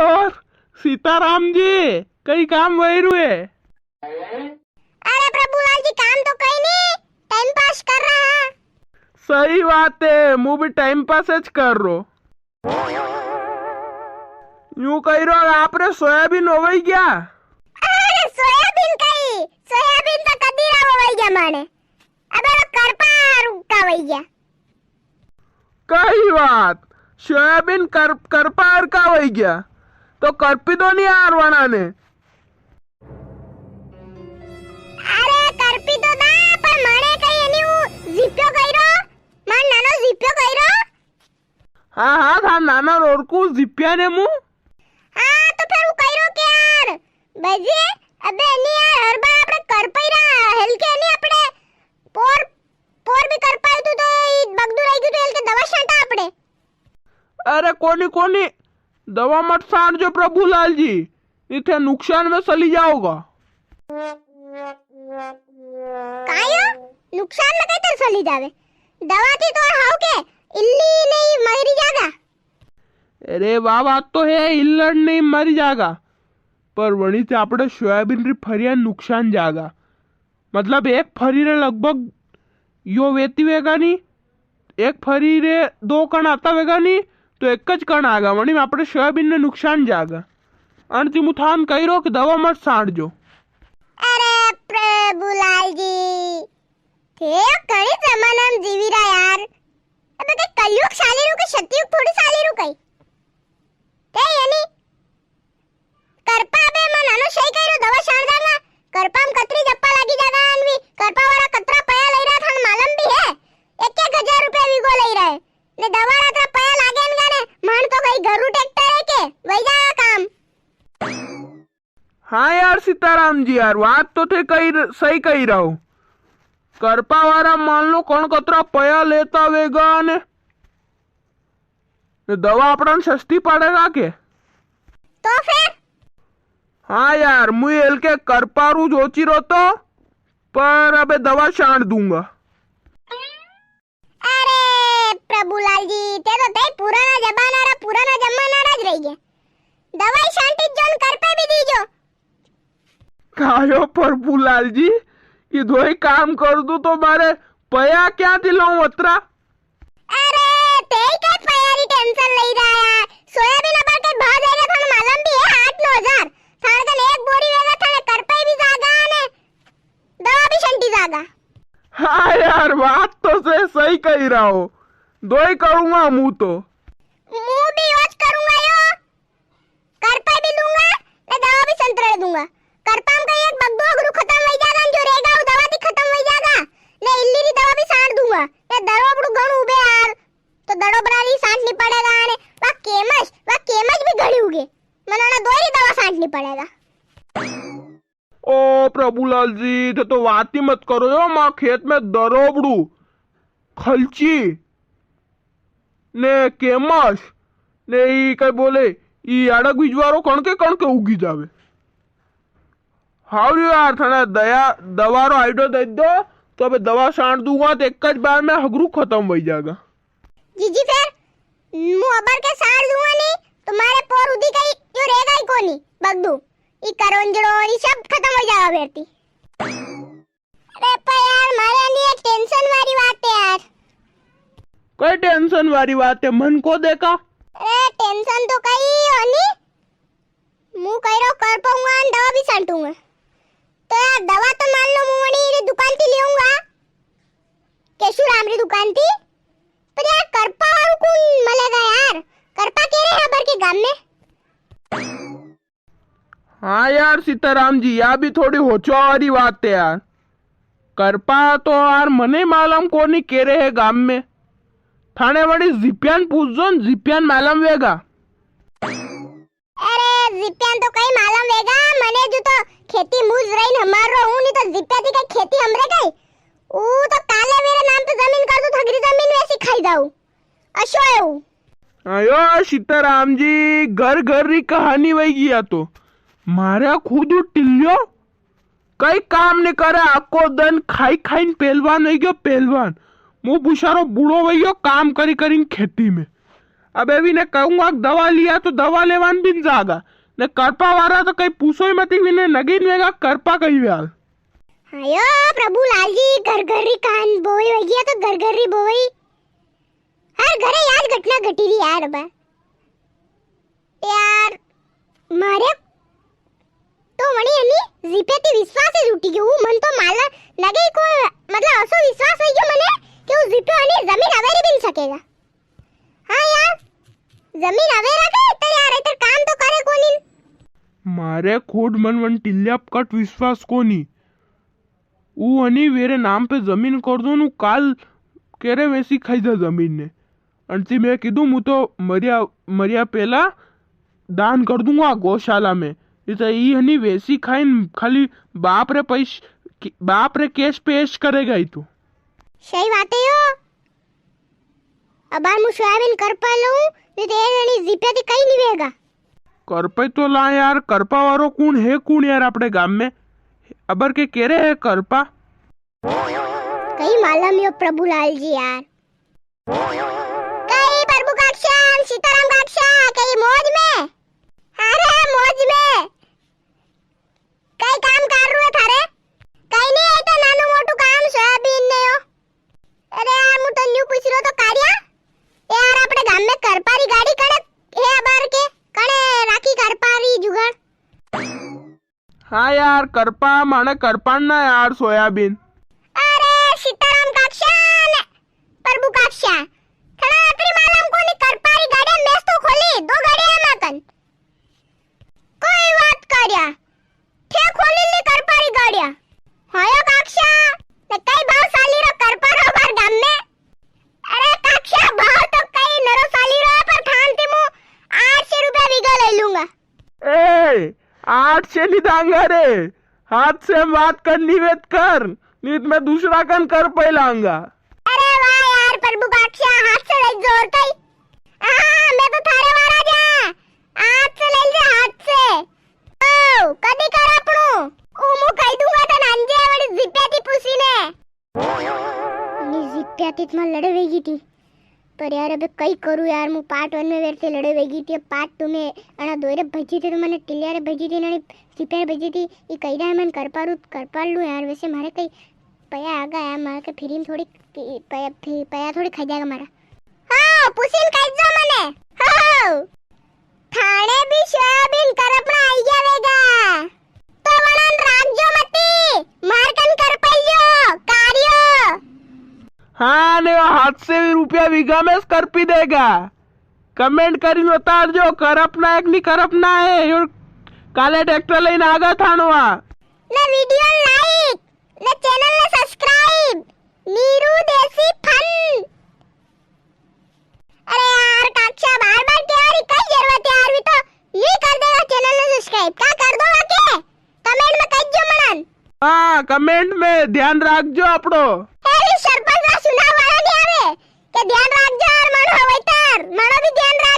और सीताराम जी कई काम वही है। अरे प्रभुलाल जी काम तो कहीं नहीं, टाइम पास कर रहा। सही बात है, मैं भी टाइम पास ज कर रो। यूं कह रो आपने सोयाबीन होवई क्या? अरे सोयाबीन तो कदी ना होवई गया माने। अबे वो करपा का वही गया। कई बात सोयाबीन करपार का वही गया तो करपी तो नहीं आरवाना ने। अरे करपी तो ना पर माने कई एनी उ जीप्यो कइरो मान नानो जीप्यो कइरो। हाँ था नाना रोरकू जिप्या ने मु। हाँ तो फिर वो कइरो के यार बजे अबे एनी यार हर बार આપણે કરપાઈ રહ્યા હેલકે એની આપણે પોર भी કરપાયું તું તો ઈ બગડું રહી ગયું તો હેલકે દવા છાંટા આપણે। अरे कोनी दवा मत साड़जो प्रभुलाल जी, इथे नुकसान में चली जाओगा। कायो नुकसान में कई तर चली जावे दवा थी तो हाउ के इल्ली नहीं मरी जागा। अरे वाह बात तो है, इल्लड़ नहीं मरी जागा पर वणी से आपड़े सोयाबीन री फरिया नुकसान जागा। मतलब एक फरी रे लगभग यो वेती वेगा नी, एक फरी रे 2 कण आता वेगा नी तो एक ज कण आगा वणी में आपड़े सोयाबीन ने नुकसान जागा। अणती मु थान कही रो कि दवा मत साड़जो। अरे प्रभुलाल जी थे कई जमाना में जीवी रहा यार। अबे के कलयुग साली रू के सतयुग थोड़ी साली रू कई ते यानी करपा बे मन अनु सही कई रो दवा छाड़ जागा। करपाम कतरी जप्पा लागी जागा अनवी करपा वाला कतरा पया लई रहा थान मालूम भी है 1,000 रुपए वीगो लई रहा है ने दवा रा पया लागे न गाने मान तो कई घरू ट्रैक्टर है के वही जागा काम। हाँ यार सीताराम जी यार बात तो थे कही सही कही रहो। करपा वाला मान लो कौन कतरा पया लेता वेगा ने दवा अपना सस्ती पड़ेगा के। तो फिर हाँ यार मुझे एल के करपारू जोची रो तो पर अबे दवा छांट दूंगा। अरे प्रभुलाल जी ते तो ते पुराना जमाना ज रही है दवाई शांति जोन करपे भी दीजो। कायो प्रभुलाल जी कि दो काम कर दूं तो मारे पया क्या दिलाऊं अतरा। अरे ते के पयारी टेंशन लई रहा है सोयाबीन अबर के भाव जाएगा थाने मालूम भी है 8-9 हजार थाने कन एक बोरी वेगा थाने करपे भी जागा ने दवा भी शांति जागा। हाँ यार बात तो से सही कही रहा हो, दो ही करूंगा मुंह तो मुंह भी यूज करूंगा यो करपे भी लूंगा ने दवा भी संतरे दूंगा। करपाम का एक बगदो अगरू खत्म हो जागा जो रहेगा वो दवा भी खत्म हो जागा ने इल्ली री दवा भी साड़ दूंगा ने दरो अपडू घण उबे यार तो दड़ो बनानी सांटनी पड़ेगा ने वा केमच भी घड़ी उगे मनाना दो ही दवा सांटनी पड़ेगा। ओ प्रभुलाल जी तो बात ही मत करो यो माँ खेत में दरोबड़ू खलची ने केमस ने ई कई बोले ई अड़ग बीजवारो कणके उगी जावे। हाउ यार थाने दवारो आइडियो दे दो तो अबे दवा छांट दूंगा तो एक ज बार में हगरू खत्म हो जाएगा। जीजी फिर मु अबर के साड़ दूंगा नहीं तुम्हारे पोर उदी कई जो रहेगा ही कोनी बगदू ई करोंजड़ो ई सब खत्म हो जाएगा बेटी। अरे पर यार मारे लिए टेंशन वाली बात है यार। कोई टेंशन वाली बात है मन को देखा। अरे टेंशन तो कई होनी मु कई रो कर पाऊंगा दवा भी छांटूंगा तो यार दवा तो मान लो मुवणी री दुकान थी लेऊंगा केशुराम री दुकान थी पर यार करपा और कौन मलेगा यार करपा के रहे हबर के गांव में। हाँ यार सीताराम जी या भी थोड़ी होचवा वाली बात है यार। करपा तो यार मने मालूम कोनी के रहे गांव में थाने वाली जिप्यान पूछ दो जिप्यान मालूम वेगा। अरे जिप्यान तो कई मालूम वेगा मने जो तो खेती मूज रही हमारो हूं नहीं तो जिप्या थी कई खेती हमरे कई ऊ तो काले मेरे नाम पे जमीन कर दो थगरी जमीन वैसी खाई जाऊ अशो है ऊ। अयो सीताराम जी घर री कहानी वही गया तो मारा खुद टिल्लो कई काम नहीं करे आको दिन खाई पहलवान वही गयो पहलवान मुँह बुशारो बूढ़ो वही गयो काम करी खेती में अब अभी ने कहूंगा कि दवा लिया तो दवा लेवान भी जागा ने करपा वाला तो कहीं पूछो ही मत विने नगीन वेगा करपा कही व्याल आयो प्रभुलाल जी घरघरी कान बोई वगिया तो घरघरी बोई हर घरे याद घटना घटी रही यार बा यार मारे तो वणी एनी जीपेती विश्वास જ ઉઠી ગયો મન તો માલા લાગે કો मतलब असो विश्वास हो गयो મને કે હું જીપે અને જમીન અવેરી બન સકેગા હા યાર જમીન અવેરા કે તો યાર એ કામ તો કરે કોની मारे खोड मन टिल्ल्याप कट विश्वास कोनी ऊ हनी वेरे नाम पे जमीन कर दो नु काल केरे वैसी खाई जा जमीन ने अंती मैं कीधु मु तो मरिया मरिया पहला दान कर दूंगा गौशाला में इसे ई हनी वैसी खाइन खाली बाप रे केस पेश करेगा ही तू सही बात है यो अबार मु सोयाबीन करपा लऊं ने ते एनी जीपेती कई नहीं वेगा करपे तो ला यार करपा वारो कौन है कौन यार अपने गांव में अबर के केरे है करपा कई मालूम यो प्रभुलाल जी यार कई प्रभु काक्षा सीताराम काक्षा कई मौज में अरे मौज में कई काम कर रहे थारे कई नहीं है तो नानो मोटू काम सोयाबीन ने यो अरे यार मु तो न्यू पूछ रो तो कार्या यार अपने गांव में करपारी गाड़ी कड़े है अबार के कड़े राखी करपारी जुगाड़ हाँ यार करपा माने करपान ना यार सोयाबीन अरे सीताराम काक्षा ने प्रभु काक्षा थोड़ा अपनी मालूम को नहीं करपारी गाड़ी मेस तो खोली दो गाड़ियां माकन कोई बात करया थे खोली ली करपारी गाड़ियां हायो काक्षा ने कई भाव साली रो करपारो बार गाम में अरे काक्षा भाव तो कई नरो साली रो पर थानती मु 800 रुपया बीघा ले लूंगा ए 800 नहीं दांगा रे हाथ से बात कर निवेद कर नहीं तो मैं दूसरा कन कर पैलाऊंगा अरे वाह यार प्रभु काक्षा हाथ से ले जोर कई हां मैं तो थारे वाला जा हाथ से ले ले हाथ से ओ कदी कर आपणो ओ मु कही दूंगा तो नांजे वाली जिप्याती पूसीने ની जिप्यातीत માં લડે વેગી थी पर यार अबे कई करू यार मु पार्ट 1 में वेरते लड़े वेगी थी पार्ट 2 में अना दोरे भजी थी तो मैंने टिलियारे भजी थी नणी सिपेर भजी थी ई कई दा मन कर पालू यार वैसे मारे कई पया आगा यार मारे के फ्री में थोड़ी पया थोड़ी खाई जाएगा मारा हां पुसीन कई जो मने हां थाने भी सोयाबीन करपना आई जावेगा तो वणन राखजो मती मारकन कर पल्यो कार्यो हाँ ने हाथ से भी रुपया बीघा में करपी देगा कमेंट करी उतार जो करपना एक नहीं करपना है और काले ट्रैक्टर लेने आगा थानवा ने वीडियो लाइक ने चैनल ने सब्सक्राइब नीरू देसी फन अरे यार काक्षा बार तैयारी कई जरूरत यार भी तो ये कर देगा चैनल ने सब्सक्राइब क्या कर दो वाके कमेंट में कई जो मनन हाँ कमेंट में ध्यान रखजो अपनो सरपंच सुना वाला नहीं आवे के ध्यान रखजो और मनो होवे तर मनो भी ध्यान रख